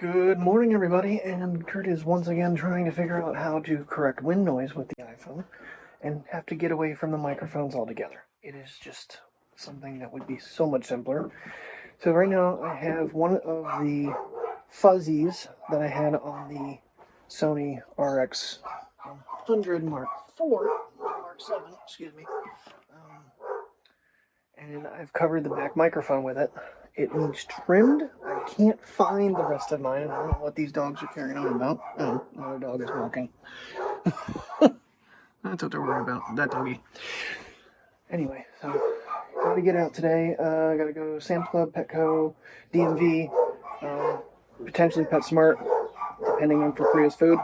Good morning, everybody, and Kurt is once again trying to figure out how to correct wind noise with the iPhone and have to get away from the microphones altogether. It is just something that would be so much simpler. So right now I have one of the fuzzies that I had on the Sony RX100 Mark VII, excuse me, and I've covered the back microphone with it. It needs trimmed. I can't find the rest of mine. I don't know what these dogs are carrying on about. Oh, another dog is walking. That's what they're worried about, that doggy. Anyway, so gotta get out today. Gotta go Sam's Club, Petco, DMV, potentially PetSmart, depending on for Priya's food.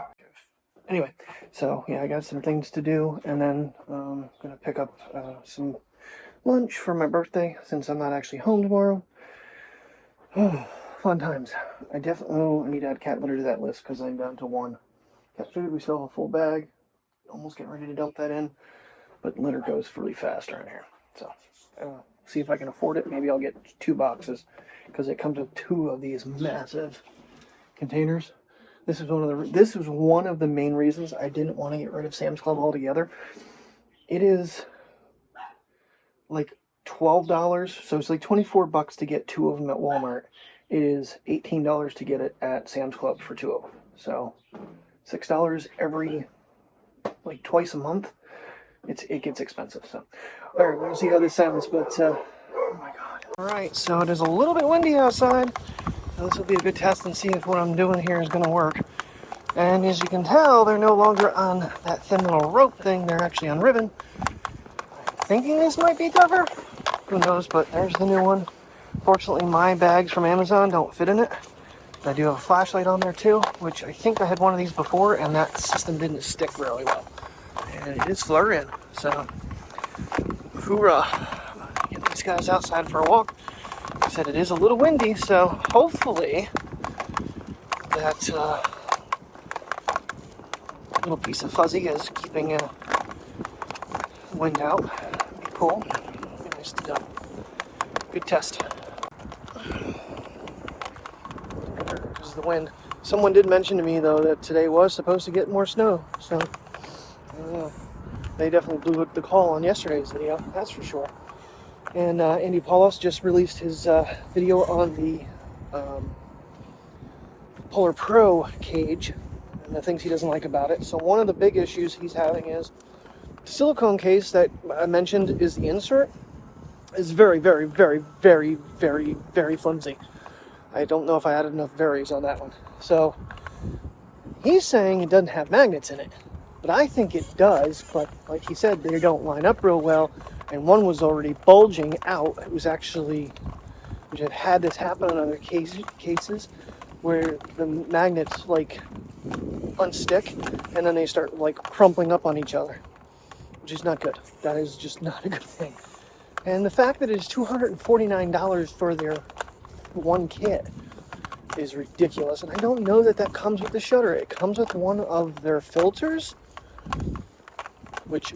Anyway, so yeah, I got some things to do, and then gonna pick up some lunch for my birthday since I'm not actually home tomorrow. Oh, fun times. I definitely need to add cat litter to that list because I'm down to one. Cat food, we still have a full bag. Almost getting ready to dump that in, but litter goes really fast around here. So, see if I can afford it. Maybe I'll get 2 boxes because it comes with 2 of these massive containers. This was one of the main reasons I didn't want to get rid of Sam's Club altogether. It is like $12, so it's like $24 to get 2 of them at Walmart. It is $18 to get it at Sam's Club for 2 of them. So $6 every, like twice a month. It gets expensive. So all right, we'll see how this sounds. But oh my god! All right, so it is a little bit windy outside. So this will be a good test and see if what I'm doing here is going to work. And as you can tell, they're no longer on that thin little rope thing. They're actually on ribbon. I'm thinking this might be tougher. Who knows, but there's the new one. Fortunately, my bags from Amazon don't fit in it. I do have a flashlight on there too, which I think I had one of these before, and that system didn't stick really well. And it is fluorine, so hoorah. Get these guys outside for a walk. Like I said, it is a little windy, so hopefully that little piece of fuzzy is keeping wind out. That'd be cool. Nice to do. Good test. Because of the wind. Someone did mention to me though that today was supposed to get more snow, so they definitely blew the call on yesterday's video, that's for sure. And Andy Paulos just released his video on the Polar Pro cage and the things he doesn't like about it. So one of the big issues he's having is the silicone case that I mentioned is the insert is very, very, very, very, very, very flimsy. I don't know if I added enough varies on that one. So he's saying it doesn't have magnets in it, but I think it does. But like he said, they don't line up real well, and one was already bulging out. It was actually, which I've had this happen on other cases where the magnets like unstick and then they start like crumpling up on each other, which is not good. That is just not a good thing. And the fact that it's $249 for their one kit is ridiculous. And I don't know that that comes with the shutter. It comes with one of their filters, which,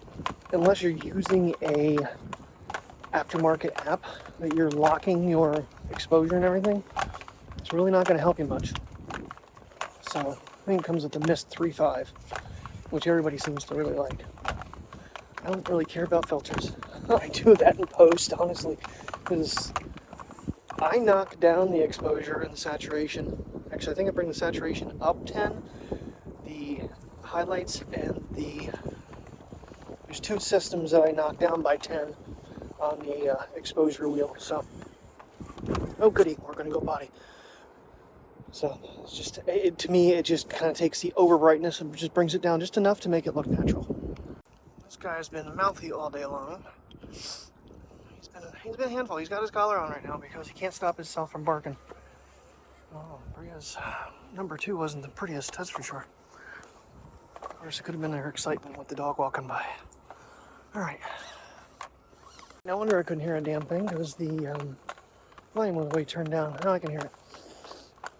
unless you're using a aftermarket app that you're locking your exposure and everything, it's really not going to help you much. So I think it comes with the Mist 3.5, which everybody seems to really like. I don't really care about filters. I do that in post, honestly, because I knock down the exposure and the saturation. Actually, I think I bring the saturation up 10, the highlights and there's 2 systems that I knock down by 10 on the exposure wheel. So, oh goody, we're going to go potty. So, it's just, to me, it just kind of takes the over brightness and just brings it down just enough to make it look natural. This guy's been mouthy all day long. He's been a handful. He's got his collar on right now because he can't stop himself from barking. Oh, Bria's number 2 wasn't the prettiest, that's for sure. Of course, it could have been her excitement with the dog walking by. Alright. No wonder I couldn't hear a damn thing because the volume was way turned down. Now I can hear it.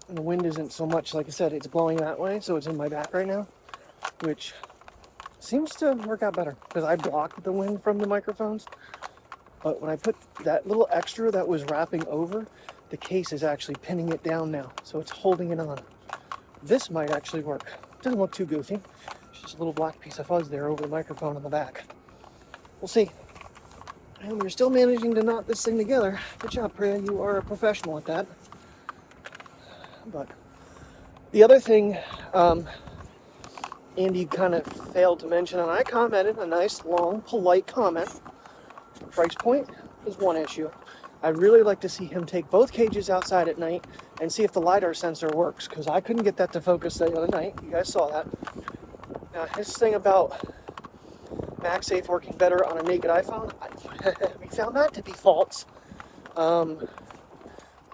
And the wind isn't so much, like I said, it's blowing that way, so it's in my back right now, which seems to work out better because I blocked the wind from the microphones. But when I put that little extra that was wrapping over, the case is actually pinning it down now, so it's holding it on. This might actually work. It doesn't look too goofy. It's just a little black piece of fuzz there over the microphone on the back. We'll see. And we're still managing to knot this thing together. Good job, Priya. You are a professional at that. But the other thing Andy kind of failed to mention, and I commented, a nice, long, polite comment. Price point is one issue. I'd really like to see him take both cages outside at night and see if the LiDAR sensor works, because I couldn't get that to focus the other night. You guys saw that. Now, his thing about MagSafe working better on a naked iPhone, we found that to be false. All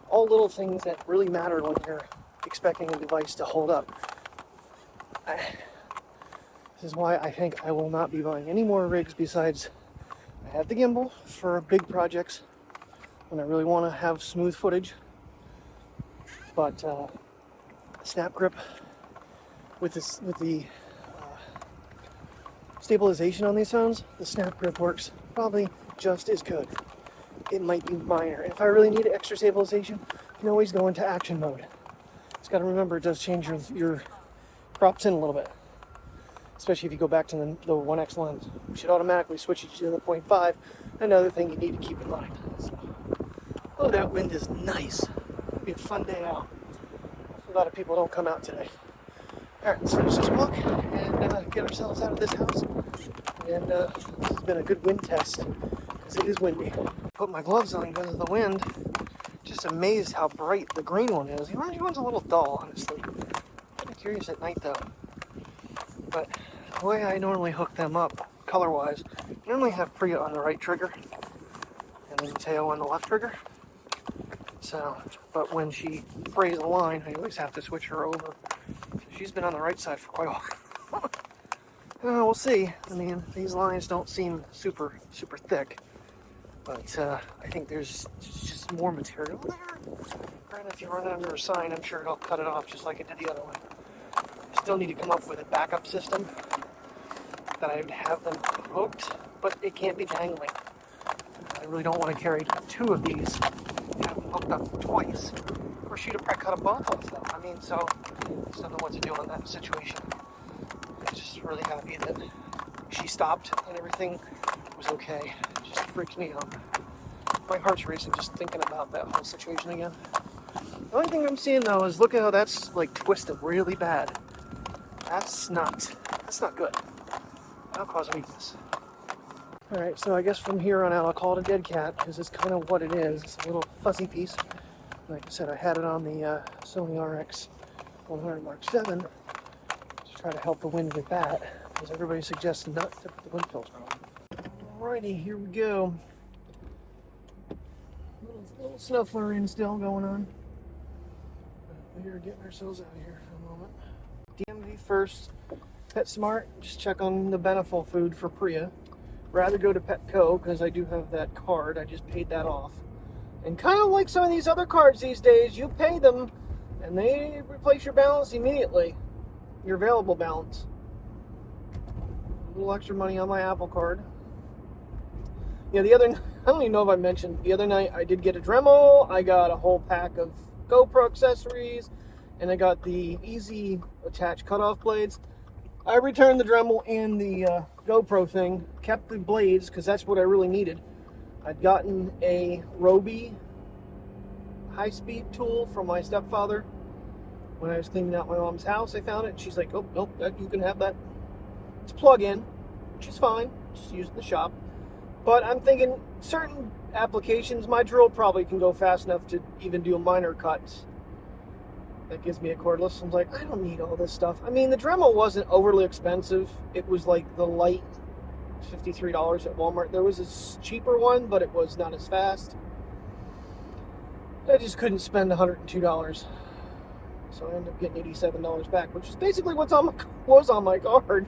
little things that really matter when you're expecting a device to hold up. This is why I think I will not be buying any more rigs besides I have the gimbal for big projects when I really want to have smooth footage. But snap grip with the stabilization on these phones, the snap grip works probably just as good. It might be minor. If I really need extra stabilization, you can always go into action mode. Just got to remember it does change your crops in a little bit. Especially if you go back to the 1X lens. You should automatically switch it to the 0.5. Another thing you need to keep in mind. So, oh, that wind is nice. It'll be a fun day out. A lot of people don't come out today. Alright, let's finish this walk and get ourselves out of this house. And this has been a good wind test, because it is windy. Put my gloves on because of the wind. Just amazed how bright the green one is. The orange one's a little dull, honestly. I'm curious at night though. But the way I normally hook them up, color-wise, I normally have Priya on the right trigger and then Mateo on the left trigger. So, but when she frays a line, I always have to switch her over. So she's been on the right side for quite a while. We'll see. I mean, these lines don't seem super thick, but I think there's just more material there. Granted, if you run it under a sign, I'm sure it'll cut it off just like it did the other one. Still need to come up with a backup system that I would have them hooked, but it can't be dangling. I really don't want to carry two of these and have them hooked up twice. Or she'd have probably cut them both off though. I mean, so I just don't know what to do in that situation. I'm just really happy that she stopped and everything was okay. It just freaks me out. My heart's racing just thinking about that whole situation again. The only thing I'm seeing though is look at how that's like twisted really bad. That's not good. That'll cause weakness. Alright, so I guess from here on out I'll call it a dead cat, because it's kind of what it is. It's a little fuzzy piece. Like I said, I had it on the Sony RX100 VII to try to help the wind with that, because everybody suggests not to put the wind filter on. Alrighty, here we go. Little snow flurrying still going on. We are getting ourselves out of here for a moment. DMV first. PetSmart, just check on the Beneful food for Priya. Rather go to Petco, because I do have that card. I just paid that off. And kind of like some of these other cards these days, you pay them and they replace your balance immediately. Your available balance. A little extra money on my Apple card. Yeah, I don't even know if I mentioned, the other night I did get a Dremel. I got a whole pack of GoPro accessories, and I got the easy attach cutoff blades. I returned the Dremel and the GoPro thing, kept the blades because that's what I really needed. I'd gotten a Roby high-speed tool from my stepfather when I was cleaning out my mom's house. I found it, and she's like, "Oh, nope, you can have that." It's plug-in, which is fine, just use it in the shop. But I'm thinking certain applications, my drill probably can go fast enough to even do minor cuts. That gives me a cordless. I'm like, I don't need all this stuff. I mean, the Dremel wasn't overly expensive. It was like the light $53 at Walmart. There was a cheaper one, but it was not as fast. I just couldn't spend $102. So I ended up getting $87 back, which is basically was on my card.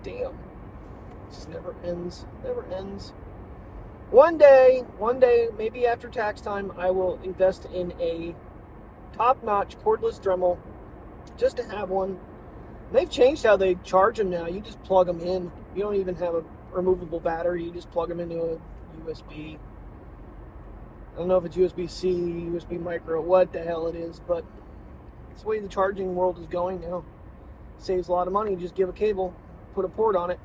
Damn. It just never ends. Never ends. One day, maybe after tax time, I will invest in a top-notch cordless Dremel just to have one. They've changed how they charge them now. You just plug them in. You don't even have a removable battery. You just plug them into a USB. I don't know if it's USB-C, USB micro, what the hell it is, but it's the way the charging world is going now. Saves a lot of money. Just give a cable, put a port on it.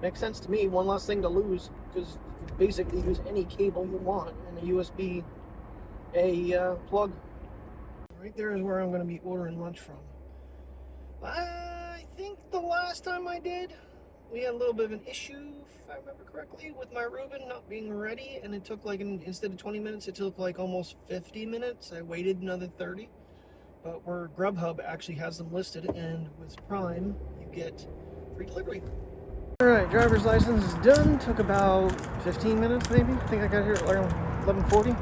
Makes sense to me. One less thing to lose. Just basically use any cable you want and a USB plug. Right there is where I'm going to be ordering lunch from. I think the last time I did, we had a little bit of an issue, if I remember correctly, with my Reuben not being ready, and it took like, instead of 20 minutes, it took like almost 50 minutes. I waited another 30. But where Grubhub actually has them listed, and with Prime, you get free delivery. Alright, driver's license is done. Took about 15 minutes maybe. I think I got here at around 11:40.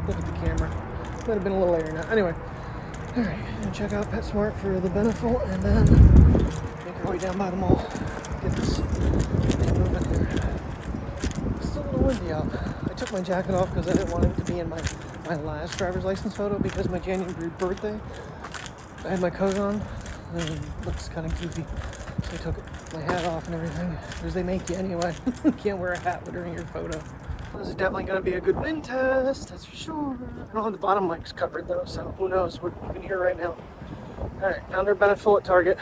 Look at the camera. Might have been a little later now. Anyway, alright, gonna check out PetSmart for the Beneful, and then make our way down by the mall. Get this thing moving here. It's still a little windy out. I took my jacket off because I didn't want it to be in my last driver's license photo, because my January birthday, I had my coat on, and it looks kind of goofy. So I took my hat off and everything, because they make you anyway. You can't wear a hat during your photo. This is definitely going to be a good wind test, that's for sure. I don't have the bottom mics covered though, so who knows what you can hear right now. Alright, found our Beneful at Target.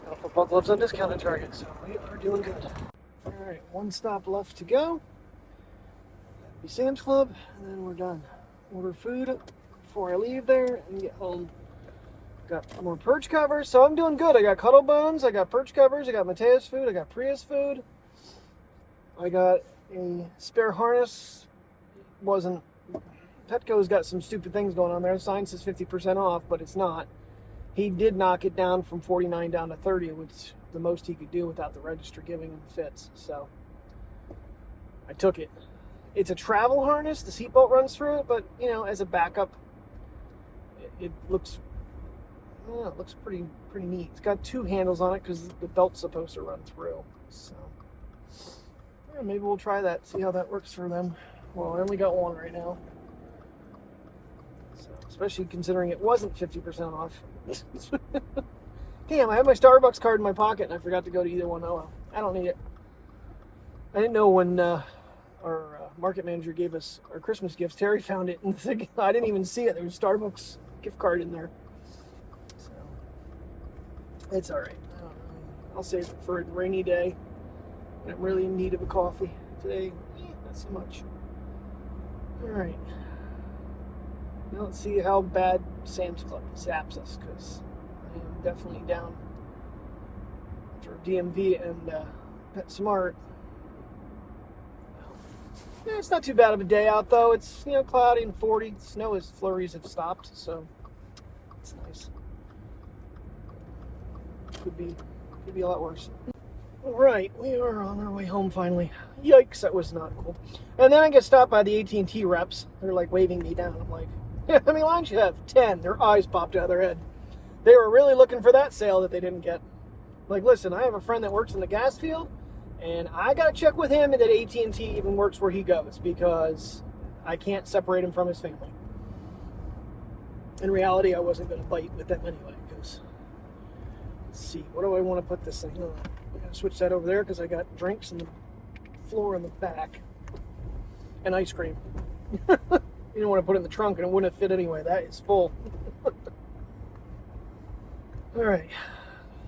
Got football gloves on discount at Target, so we are doing good. Alright, one stop left to go. Be Sam's Club, and then we're done. Order food before I leave there and get home. Got more perch covers, so I'm doing good. I got Cuddle Bones, I got perch covers, I got Mateus food, I got Prius food. I got a spare harness. Petco's got some stupid things going on there. The sign says 50% off, but it's not. He did knock it down from 49 down to 30, which is the most he could do without the register giving him fits. So I took it. It's a travel harness. The seatbelt runs through it, but you know, as a backup, it looks pretty neat. It's got two handles on it because the belt's supposed to run through. So yeah, maybe we'll try that. See how that works for them. Well, I only got one right now, so, especially considering it wasn't 50% off. Damn, I had my Starbucks card in my pocket and I forgot to go to either one. Oh well, I don't need it. I didn't know when our market manager gave us our Christmas gifts. Terry found it, and I didn't even see it. There was a Starbucks gift card in there. So it's all right. I'll save it for a rainy day. I'm really in need of a coffee today. Not so much. All right. Now let's see how bad Sam's Club zaps us, because I am definitely down for DMV and PetSmart. Yeah, it's not too bad of a day out though. It's, you know, cloudy and 40. Flurries have stopped, so it's nice. Could be a lot worse. All right, we are on our way home finally. Yikes, that was not cool. And then I get stopped by the AT&T reps. They're like waving me down. I'm like, yeah, how many lines you have? 10. Their eyes popped out of their head. They were really looking for that sale that they didn't get. Like, listen, I have a friend that works in the gas field, and I got to check with him that AT&T even works where he goes, because I can't separate him from his family. In reality, I wasn't going to bite with them anyway, because, let's see, what do I want to put this thing on? I'm going to switch that over there because I got drinks on the floor in the back and ice cream. You don't want to put it in the trunk and it wouldn't fit anyway. That is full. All right,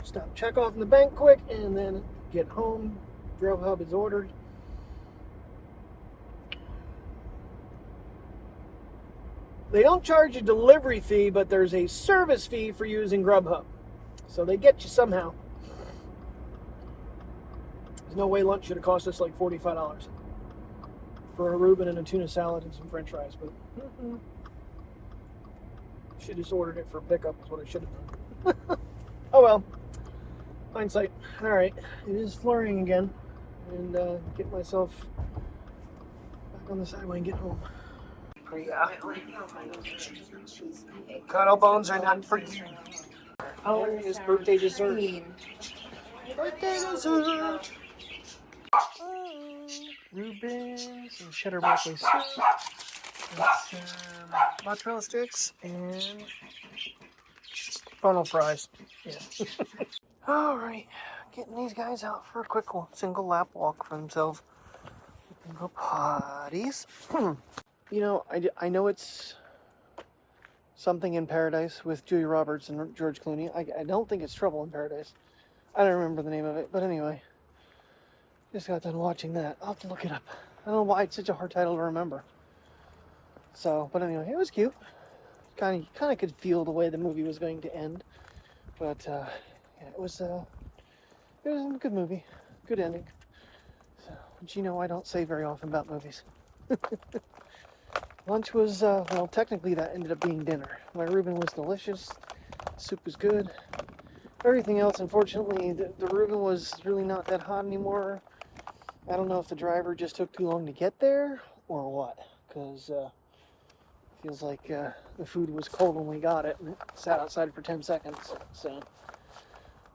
stop, check off in the bank quick, and then get home. Grubhub is ordered. They don't charge a delivery fee, but there's a service fee for using Grubhub. So they get you somehow. There's no way lunch should have cost us like $45 for a Reuben and a tuna salad and some french fries, but should have just ordered it for pickup is what I should have done. Oh well, hindsight. All right, it is flurrying again, and get myself back on the sideway and get home. Yeah. Cuddle bones are not for you. Oh, his birthday dessert. Birthday dessert. Reuben, some cheddar broccoli soup, some mozzarella sticks, and funnel fries. Yeah. All right, getting these guys out for a quick single lap walk for themselves. Go potties. You know, I know it's Something in Paradise with Julia Roberts and George Clooney. I don't think it's Trouble in Paradise. I don't remember the name of it, but anyway. Just got done watching that. I'll have to look it up. I don't know why it's such a hard title to remember. So, but anyway, it was cute. Kind of could feel the way the movie was going to end. But, yeah, it was a good movie. Good ending. So, but you know, I don't say very often about movies. Lunch was, well, technically that ended up being dinner. My Reuben was delicious. Soup was good. Everything else, unfortunately, the Reuben was really not that hot anymore. I don't know if the driver just took too long to get there or what, because it feels like the food was cold when we got it and it sat outside for 10 seconds. So,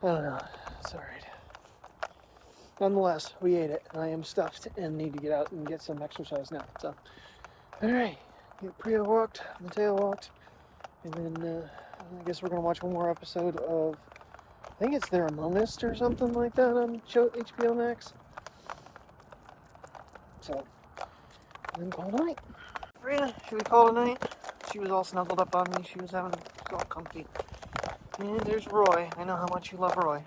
I don't know. It's alright. Nonetheless, we ate it, and I am stuffed and need to get out and get some exercise now. So, alright. Get Priya walked, Mateo walked, and then I guess we're going to watch one more episode of, I think it's They're Among Us or something like that on HBO Max. So, and then call it a night. Rita, should we call it a night? She was all snuggled up on me. She was all comfy. And there's Roy. I know how much you love Roy.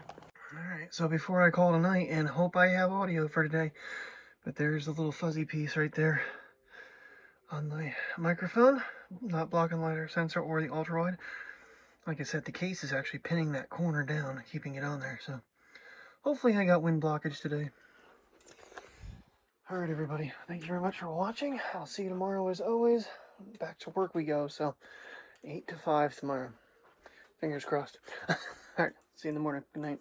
Alright, so before I call it a night, and hope I have audio for today, but there's a little fuzzy piece right there on the microphone. Not blocking the LiDAR sensor or the ultra-wide. Like I said, the case is actually pinning that corner down, keeping it on there. So, hopefully I got wind blockage today. Alright everybody, thank you very much for watching. I'll see you tomorrow as always. Back to work we go, so 8 to 5 tomorrow. Fingers crossed. Alright, see you in the morning. Good night.